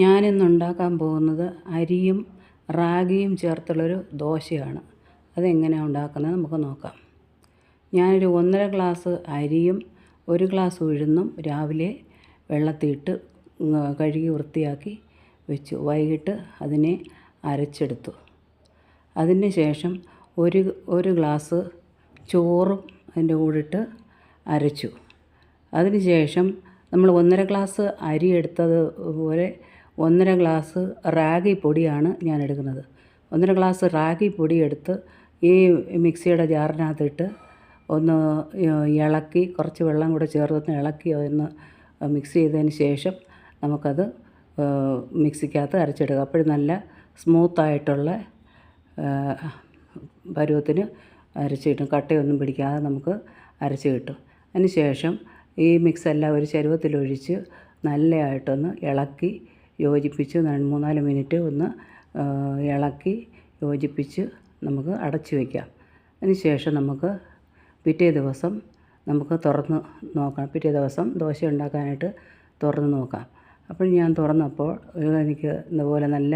ഞാനിന്നുണ്ടാക്കാൻ പോകുന്നത് അരിയും റാഗിയും ചേർത്തുള്ളൊരു ദോശയാണ്. അതെങ്ങനെയാണ് ഉണ്ടാക്കുന്നത് നമുക്ക് നോക്കാം. ഞാനൊരു 1.5 ഗ്ലാസ് അരിയും 1 ഗ്ലാസ് ഉഴുന്നും രാവിലെ വെള്ളത്തിലിട്ട് കഴുകി വൃത്തിയാക്കി വെച്ചു. വൈകിട്ട് അതിനെ അരച്ചെടുത്തു. അതിന് ശേഷം ഒരു ഗ്ലാസ് ചോറും അതിൻ്റെ കൂടെ ഇട്ട് അരച്ചു. അതിന് ശേഷം നമ്മൾ 1.5 ഗ്ലാസ് അരി എടുത്തത് പോലെ 1.5 ഗ്ലാസ് റാഗി പൊടിയാണ് ഞാൻ എടുക്കുന്നത്. 1.5 ഗ്ലാസ് റാഗി പൊടി എടുത്ത് ഈ മിക്സിയുടെ ജാറിനകത്തിട്ട് ഒന്ന് ഇളക്കി, കുറച്ച് വെള്ളം കൂടെ ചേർത്ത് ഇളക്കി ഒന്ന് മിക്സ് ചെയ്തതിന് ശേഷം നമുക്കത് മിക്സിക്കകത്ത് അരച്ചെടുക്കുക. അപ്പോഴും നല്ല സ്മൂത്തായിട്ടുള്ള പരുവത്തിന് അരച്ച് കിട്ടും. കട്ടയൊന്നും പിടിക്കാതെ നമുക്ക് അരച്ച് കിട്ടും. അതിന് ശേഷം ഈ മിക്സെല്ലാം ഒരു ചരുവത്തിലൊഴിച്ച് നല്ലതായിട്ടൊന്ന് ഇളക്കി യോജിപ്പിച്ച് 3-4 മിനിറ്റ് ഒന്ന് ഇളക്കി യോജിപ്പിച്ച് നമുക്ക് അടച്ച് വയ്ക്കാം. അതിന് ശേഷം നമുക്ക് പിറ്റേ ദിവസം നമുക്ക് തുറന്ന് നോക്കാം. പിറ്റേ ദിവസം ദോശ ഉണ്ടാക്കാനായിട്ട് തുറന്ന് നോക്കാം. അപ്പോൾ ഞാൻ തുറന്നപ്പോൾ എനിക്ക് ഇതുപോലെ നല്ല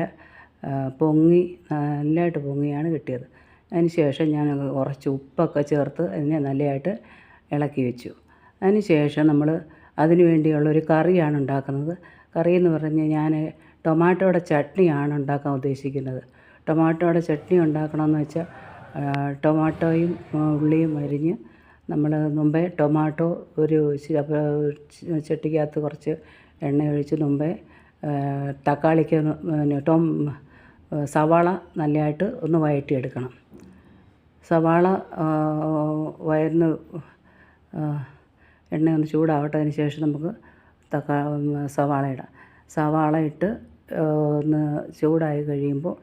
നല്ലതായിട്ട് പൊങ്ങിയാണ് കിട്ടിയത്. അതിന് ശേഷം ഞാൻ കുറച്ച് ഉപ്പൊക്കെ ചേർത്ത് അതിനെ നല്ലതായിട്ട് ഇളക്കി വെച്ചു. അതിന് ശേഷം നമ്മൾ അതിന് വേണ്ടിയുള്ളൊരു കറിയാണ് ഉണ്ടാക്കുന്നത്. കറി എന്ന് പറഞ്ഞാൽ ഞാൻ ടൊമാറ്റോയുടെ ചട്നിയാണ് ഉണ്ടാക്കാൻ ഉദ്ദേശിക്കുന്നത്. ടൊമാറ്റോയുടെ ചട്നി ഉണ്ടാക്കണമെന്ന് വെച്ചാൽ ടൊമാറ്റോയും ഉള്ളിയും അരിഞ്ഞ് നമ്മൾ മുമ്പേ ടൊമാറ്റോ ഒരു ചട്ടിക്കകത്ത് കുറച്ച് എണ്ണ ഒഴിച്ച് മുമ്പേ തക്കാളിക്ക് സവാള നല്ലതായിട്ട് ഒന്ന് വഴറ്റിയെടുക്കണം. സവാള എണ്ണ ഒന്ന് ചൂടാവട്ടെ. അതിന് ശേഷം നമുക്ക് സവാള ഇടാം. സവാള ഇട്ട് ഒന്ന് ചൂടായി കഴിയുമ്പോൾ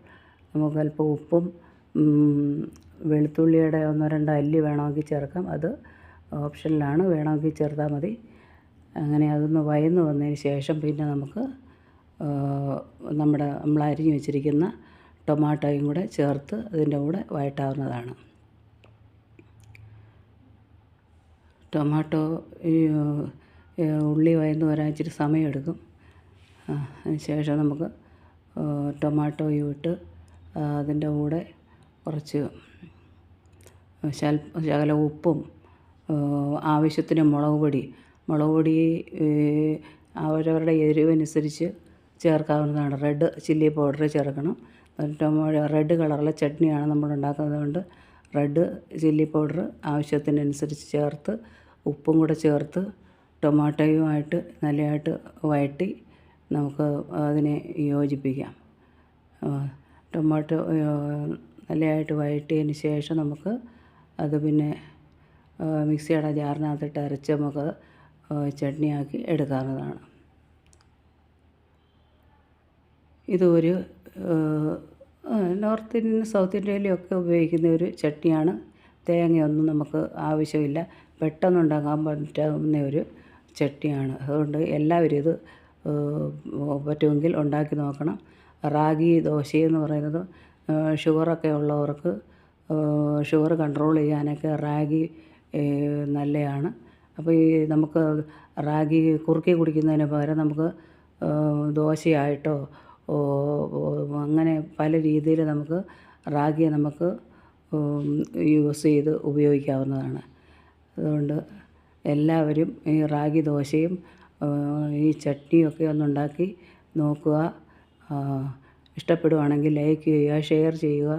നമുക്ക് അല്പം ഉപ്പും വെളുത്തുള്ളിയുടെ 1-2 അല്ലി വേണമെങ്കിൽ ചേർക്കാം. അത് ഓപ്ഷനിലാണ്, വേണമെങ്കിൽ ചേർത്താൽ മതി. അങ്ങനെ അതൊന്ന് വഴന്ന് വന്നതിന് ശേഷം പിന്നെ നമുക്ക് നമ്മൾ അരിഞ്ഞ് വെച്ചിരിക്കുന്ന ടൊമാറ്റോയും കൂടെ ചേർത്ത് അതിൻ്റെ കൂടെ വഴറ്റാവുന്നതാണ്. ടൊമാറ്റോ ഉള്ളി വഴന്ന് വരാൻ ഇച്ചിരി സമയമെടുക്കും. അതിന് ശേഷം നമുക്ക് ടൊമാറ്റോയും ഇട്ട് അതിൻ്റെ കൂടെ കുറച്ച് ശകലം ഉപ്പും ആവശ്യത്തിന് മുളക് പൊടി അവരവരുടെ എരിവനുസരിച്ച് ചേർക്കാവുന്നതാണ്. റെഡ് ചില്ലി പൗഡർ ചേർക്കണം. റെഡ് കളറിലെ ചട്നിയാണ് നമ്മൾ ഉണ്ടാക്കുന്നത് കൊണ്ട് റെഡ് ചില്ലി പൗഡർ ആവശ്യത്തിനനുസരിച്ച് ചേർത്ത് ഉപ്പും കൂടെ ചേർത്ത് ടൊമാറ്റോയുമായിട്ട് നല്ലതായിട്ട് വഴറ്റി നമുക്ക് അതിനെ യോജിപ്പിക്കാം. ടൊമാറ്റോ നല്ലതായിട്ട് വഴറ്റിയതിന് ശേഷം നമുക്ക് അത് പിന്നെ മിക്സിയുടെ ജാറിനകത്തിട്ട് അരച്ച് നമുക്ക് ചട്നിയാക്കി എടുക്കാവുന്നതാണ്. ഇതൊരു നോർത്ത് ഇന്ത്യൻ സൗത്ത് ഇന്ത്യയിലൊക്കെ ഉപയോഗിക്കുന്ന ഒരു ചട്നിയാണ്. തേങ്ങയൊന്നും നമുക്ക് ആവശ്യമില്ല, പെട്ടെന്ന് ഉണ്ടാക്കാൻ പറ്റാവുന്ന ഒരു ചട്നിയാണ്. അതുകൊണ്ട് എല്ലാവരും ഇത് പറ്റുമെങ്കിൽ ഉണ്ടാക്കി നോക്കണം. റാഗി ദോശയെന്ന് പറയുന്നത് ഷുഗറൊക്കെ ഉള്ളവർക്ക് ഷുഗർ കൺട്രോൾ ചെയ്യാനൊക്കെ റാഗി നല്ലതാണ്. അപ്പോൾ ഈ നമുക്ക് റാഗി കുറുക്കി കുടിക്കുന്നതിന് പകരം നമുക്ക് ദോശയായിട്ടോ അങ്ങനെ പല രീതിയിൽ നമുക്ക് റാഗിയെ നമുക്ക് യൂസ് ചെയ്ത് ഉപയോഗിക്കാവുന്നതാണ്. അതുകൊണ്ട് എല്ലാവരും ഈ റാഗി ദോശയും ഈ ചട്നിയൊക്കെ ഒന്നുണ്ടാക്കി നോക്കുക. ഇഷ്ടപ്പെടുവാണെങ്കിൽ ലൈക്ക് ചെയ്യുക, ഷെയർ ചെയ്യുക,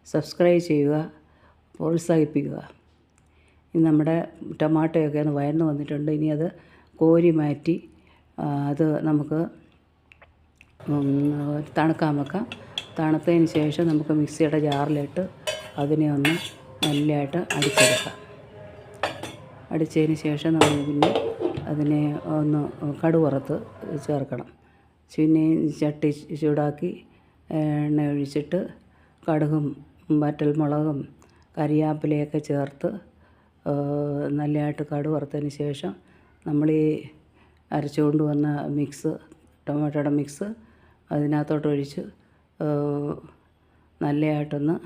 സബ്സ്ക്രൈബ് ചെയ്യുക, പ്രോത്സാഹിപ്പിക്കുക. ഇനി നമ്മുടെ ടൊമാറ്റോയൊക്കെ ഒന്ന് വഴന്ന് വന്നിട്ടുണ്ട്. ഇനി അത് കോരി മാറ്റി അത് നമുക്ക് തണുക്കാൻ വെക്കാം. തണുത്തതിന് ശേഷം നമുക്ക് മിക്സിയുടെ ജാറിലിട്ട് അതിനെ ഒന്ന് നല്ലതായിട്ട് അടിച്ചെടുക്കാം. അടിച്ചതിന് ശേഷം നമ്മൾ പിന്നെ അതിനെ ഒന്ന് കടുക് വറുത്ത് ചേർക്കണം. പിന്നെ ചട്ടി ചൂടാക്കി എണ്ണ ഒഴിച്ചിട്ട് കടുകും വറ്റൽമുളകും കരിയാപ്പിലയൊക്കെ ചേർത്ത് നല്ലതായിട്ട് കടുക് വറുത്തതിന് ശേഷം നമ്മൾ ഈ അരച്ചുകൊണ്ട് വന്ന ടൊമാറ്റോയുടെ മിക്സ് അതിനകത്തോട്ട് ഒഴിച്ച് നല്ലതായിട്ടൊന്ന്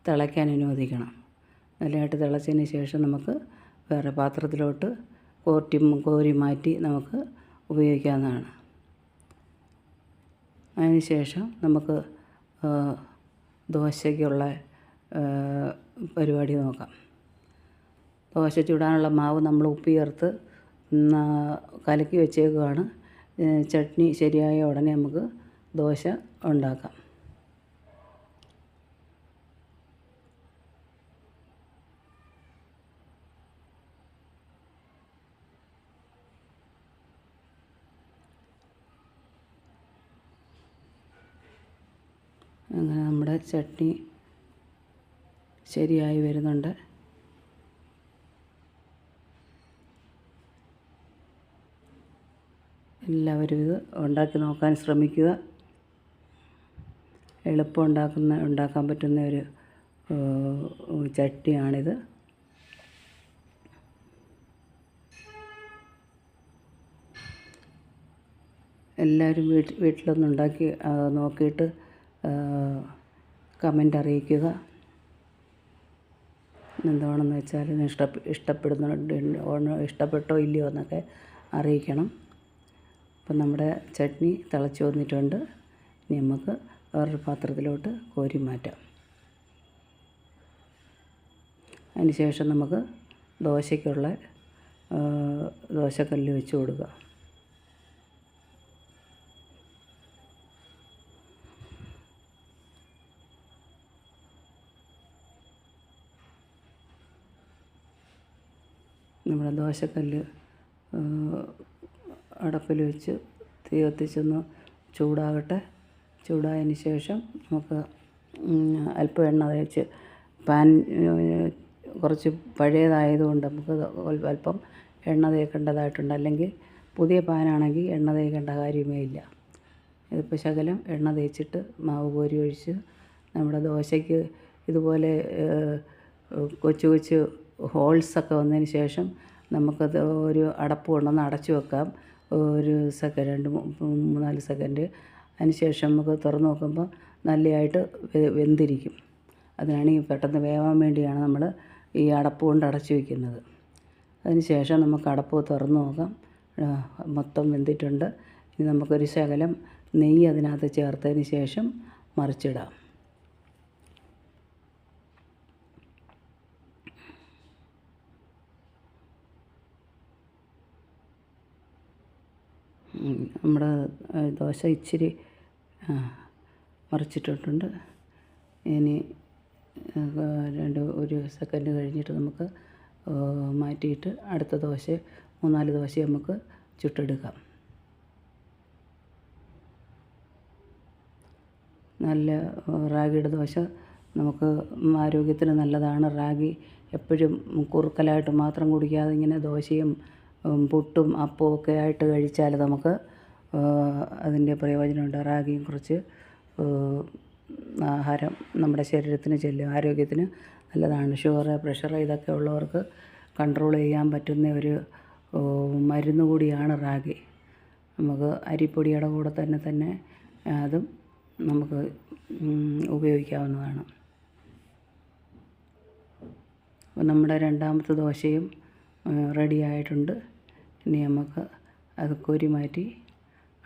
തിളയ്ക്കാൻ അനുവദിക്കണം. നല്ലതായിട്ട് തിളച്ചതിന് ശേഷം നമുക്ക് വേറെ പാത്രത്തിലോട്ട് കോരി മാറ്റി നമുക്ക് ഉപയോഗിക്കാവുന്നതാണ്. അതിന് ശേഷം നമുക്ക് ദോശയ്ക്കുള്ള പരിപാടി നോക്കാം. ദോശ ചുടാനുള്ള മാവ് നമ്മൾ ഉപ്പ് ചേർത്ത് കലക്കി വെച്ചേക്കുവാണ്. ചട്നി ശരിയായ ഉടനെ നമുക്ക് ദോശ ഉണ്ടാക്കാം. അങ്ങനെ നമ്മുടെ ചട്നി ശരിയായി വരുന്നുണ്ട്. എല്ലാവരും ഇത് ഉണ്ടാക്കി നോക്കാൻ ശ്രമിക്കുക. എളുപ്പം ഉണ്ടാക്കാൻ പറ്റുന്ന ഒരു ചട്നിയാണിത്. എല്ലാവരും വീട്ടിലൊന്ന് ഉണ്ടാക്കി നോക്കിയിട്ട് കമൻ്റ് അറിയിക്കുക. എന്താണെന്ന് വെച്ചാൽ ഇഷ്ടപ്പെട്ടോ ഇല്ലയോ എന്നൊക്കെ അറിയിക്കണം. അപ്പം നമ്മുടെ ചട്നി തിളച്ച് വന്നിട്ടുണ്ട്. ഇനി നമുക്ക് വേറൊരു പാത്രത്തിലോട്ട് കോരി മാറ്റാം. അതിന് ശേഷം നമുക്ക് ദോശയ്ക്കുള്ള ദോശക്കല്ല് വെച്ച് കൊടുക്കുക. നമ്മുടെ ദോശക്കല്ല് അടപ്പിൽ വെച്ച് തീ കത്തിച്ചൊന്ന് ചൂടാകട്ടെ. ചൂടായതിന് ശേഷം നമുക്ക് അല്പം എണ്ണ തേച്ച് പാൻ കുറച്ച് പഴയതായതുകൊണ്ട് നമുക്ക് അല്പം എണ്ണ തേക്കേണ്ടതായിട്ടുണ്ട്. അല്ലെങ്കിൽ പുതിയ പാനാണെങ്കിൽ എണ്ണ തേക്കേണ്ട കാര്യമേ ഇല്ല. ഇതിപ്പോൾ ശകലം എണ്ണ തേച്ചിട്ട് മാവ് കോരി ഒഴിച്ച് നമ്മുടെ ദോശയ്ക്ക് ഇതുപോലെ കൊച്ചു കൊച്ചു ഹോൾസൊക്കെ വന്നതിന് ശേഷം നമുക്കത് ഒരു അടപ്പ് കൊണ്ടൊന്ന് അടച്ചു വെക്കാം. ഒരു സെക്കൻഡ് 3-4 സെക്കൻഡ്. അതിന് ശേഷം നമുക്ക് തുറന്ന് നോക്കുമ്പോൾ നല്ലതായിട്ട് വെന്തിരിക്കും. അതിനാണ് ഈ പെട്ടെന്ന് വേവാൻ വേണ്ടിയാണ് നമ്മൾ ഈ അടപ്പ് കൊണ്ട് അടച്ചു വയ്ക്കുന്നത്. അതിന് ശേഷം നമുക്ക് അടപ്പ് തുറന്ന് നോക്കാം. മൊത്തം വെന്തിട്ടുണ്ട്. ഇനി നമുക്കൊരു ശകലം നെയ്യ് അതിനകത്ത് ചേർത്തതിന് ശേഷം മറിച്ചിടാം. നമ്മുടെ ദോശ ഇച്ചിരി മറിച്ചിട്ടിട്ടുണ്ട്. ഇനി ഒരു സെക്കൻഡ് കഴിഞ്ഞിട്ട് നമുക്ക് മാറ്റിയിട്ട് അടുത്ത 3-4 ദോശ നമുക്ക് ചുട്ടെടുക്കാം. നല്ല റാഗിയുടെ ദോശ നമുക്ക് ആരോഗ്യത്തിന് നല്ലതാണ്. റാഗി എപ്പോഴും കുറുക്കലായിട്ട് മാത്രം കുടിക്കാതെ ഇങ്ങനെ ദോശയും പുട്ടും അപ്പവും ഒക്കെ ആയിട്ട് കഴിച്ചാൽ നമുക്ക് അതിൻ്റെ പ്രയോജനമുണ്ട്. റാഗിയും കുറച്ച് ആഹാരം നമ്മുടെ ശരീരത്തിന് ചെല്ലും. ആരോഗ്യത്തിന് നല്ലതാണ്. ഷുഗർ, പ്രഷർ ഇതൊക്കെ ഉള്ളവർക്ക് കൺട്രോൾ ചെയ്യാൻ പറ്റുന്ന ഒരു മരുന്ന് കൂടിയാണ് റാഗി. നമുക്ക് അരിപ്പൊടിയുടെ കൂടെ തന്നെ അതും നമുക്ക് ഉപയോഗിക്കാവുന്നതാണ്. അപ്പോൾ നമ്മുടെ രണ്ടാമത്തെ ദോശയും റെഡി ആയിട്ടുണ്ട്. ഇനി നമുക്ക് അത് കോരി മാറ്റി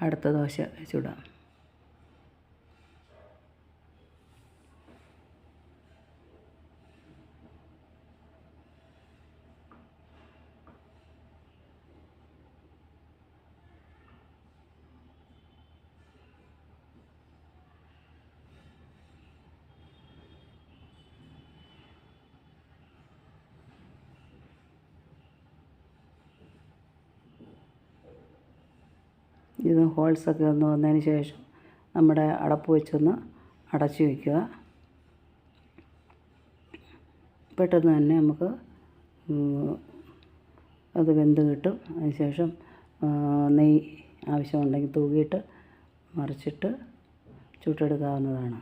അടുത്ത ദോശ ചുടാം. ഇത് ഹോൾസൊക്കെ ഒന്ന് വന്നതിന് ശേഷം നമ്മുടെ അടപ്പ് വെച്ചൊന്ന് അടച്ചു വയ്ക്കുക. പെട്ടെന്ന് തന്നെ നമുക്ക് അത് വെന്ത് കിട്ടും. അതിന് ശേഷം നെയ്യ് ആവശ്യമുണ്ടെങ്കിൽ തൂകിയിട്ട് മറിച്ചിട്ട് ചുട്ടെടുക്കാവുന്നതാണ്.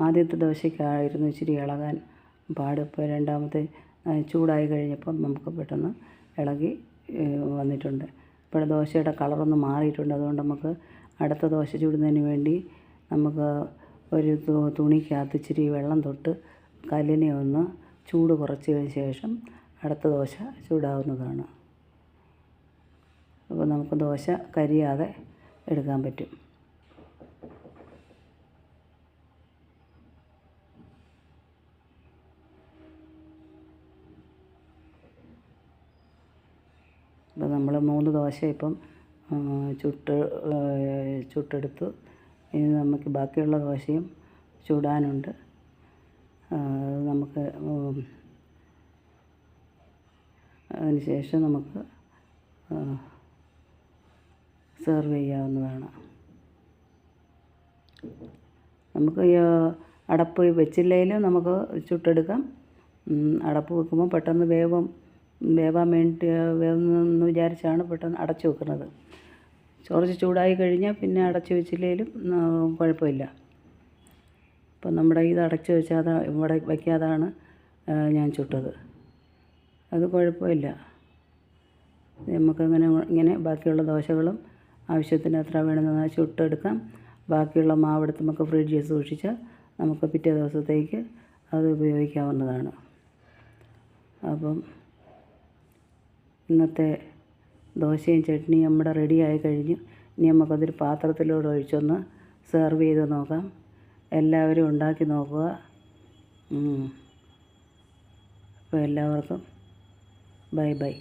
ആദ്യത്തെ ദോശയ്ക്കായിരുന്നു ഇച്ചിരി ഇളകാൻ പാട്. ഇപ്പോൾ രണ്ടാമത്തെ ചൂടായി കഴിഞ്ഞപ്പം നമുക്ക് പെട്ടെന്ന് ഇളകി വന്നിട്ടുണ്ട്. ഇപ്പോൾ ദോശയുടെ കളറൊന്ന് മാറിയിട്ടുണ്ട്. അതുകൊണ്ട് നമുക്ക് അടുത്ത ദോശ ചുടുന്നതിന് വേണ്ടി നമുക്ക് ഒരു തുണിക്കകത്ത് ഇച്ചിരി വെള്ളം തൊട്ട് കല്ലിനെ ഒന്ന് ചൂട് കുറച്ചതിന് ശേഷം അടുത്ത ദോശ ചൂടാവുന്നതാണ്. അപ്പോൾ നമുക്ക് ദോശ കരിയാതെ എടുക്കാൻ പറ്റും. അപ്പോൾ നമ്മൾ 3 ദോശ ഇപ്പം ചുട്ടെടുത്തു. ഇനി നമുക്ക് ബാക്കിയുള്ള ദോശയും ചുടാനുണ്ട്. നമുക്ക് അതിന് ശേഷം നമുക്ക് സെർവ് ചെയ്യാവുന്നതാണ്. നമുക്ക് അടപ്പ് വെച്ചില്ലെങ്കിലും നമുക്ക് ചുട്ടെടുക്കാം. അടപ്പ് വെക്കുമ്പോൾ പെട്ടെന്ന് വേവാൻ വേണ്ടി വേവുന്നെന്ന് വിചാരിച്ചാണ് പെട്ടെന്ന് അടച്ചു വെക്കുന്നത്. കുറച്ച് ചൂടായി കഴിഞ്ഞാൽ പിന്നെ അടച്ചു വെച്ചില്ലെങ്കിലും കുഴപ്പമില്ല. അപ്പം നമ്മുടെ ഇത് അടച്ചു വെച്ചാൽ ഇവിടെ വയ്ക്കാതാണ് ഞാൻ ചുട്ടത്. അത് കുഴപ്പമില്ല. നമുക്കങ്ങനെ ഇങ്ങനെ ബാക്കിയുള്ള ദോശകളും ആവശ്യത്തിന് എത്ര വേണമെന്ന് ചുട്ടെടുക്കാം. ബാക്കിയുള്ള മാവെടുത്ത് നമുക്ക് ഫ്രിഡ്ജിൽ സൂക്ഷിച്ചാൽ നമുക്ക് പിറ്റേ ദിവസത്തേക്ക് അത് ഉപയോഗിക്കാവുന്നതാണ്. അപ്പം ഇന്നത്തെ ദോശയും ചട്നിയും നമ്മുടെ റെഡിയായി കഴിഞ്ഞു. ഇനി നമുക്കതൊരു പാത്രത്തിലൂടെ ഒഴിച്ചൊന്ന് സെർവ് ചെയ്ത് നോക്കാം. എല്ലാവരും ഉണ്ടാക്കി നോക്കുക. അപ്പോൾ എല്ലാവർക്കും ബൈ.